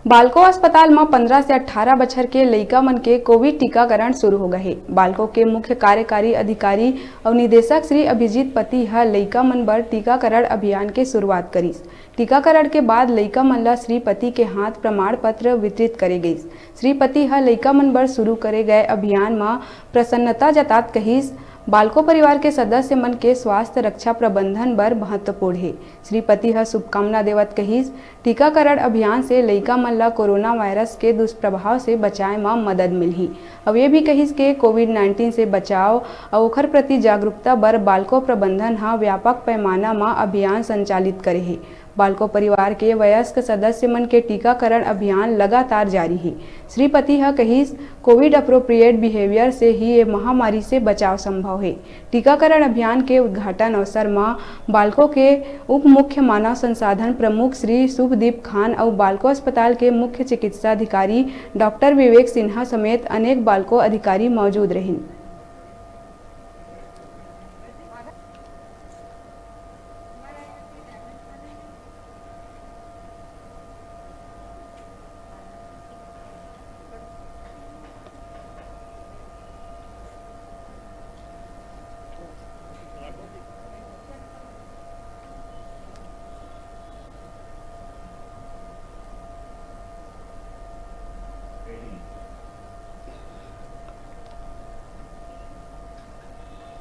बालको अस्पताल में 15 से 18 बछर के लइका मन के कोविड टीकाकरण शुरू हो गए। बालको के मुख्य कार्यकारी अधिकारी और निदेशक श्री अभिजीत पति ह लइका मन बर टीकाकरण अभियान के शुरुआत करिस। टीकाकरण के बाद लइका मन ला श्रीपति के हाथ प्रमाण पत्र वितरित करे गइस। श्रीपति ह लइका मन बर शुरू करे गए अभियान में प्रसन्नता जतात कहिस। बालको परिवार के सदस्य मन के स्वास्थ्य रक्षा प्रबंधन बर महत्वपूर्ण है। श्रीपति ह शुभकामना देवत कहिस टीकाकरण अभियान से लइका मन ला कोरोना वायरस के दुष्प्रभाव से बचाए में मदद मिलही। अब ये भी कहिस के कोविड-19 से बचाव और ओखर प्रति जागरूकता बर बालको प्रबंधन ह व्यापक पैमाना में अभियान संचालित करे है। बालको परिवार के वयस्क सदस्य मन के टीकाकरण अभियान लगातार जारी है। श्रीपति ह कहिस कोविड अप्रोप्रिएट बिहेवियर से ही ये महामारी से बचाव संभव है। टीकाकरण अभियान के उद्घाटन अवसर में बालको के उप मुख्य मानव संसाधन प्रमुख श्री शुभदीप खान और बालको अस्पताल के मुख्य चिकित्सा अधिकारी डॉक्टर विवेक सिन्हा समेत अनेक बालको अधिकारी मौजूद रहिन।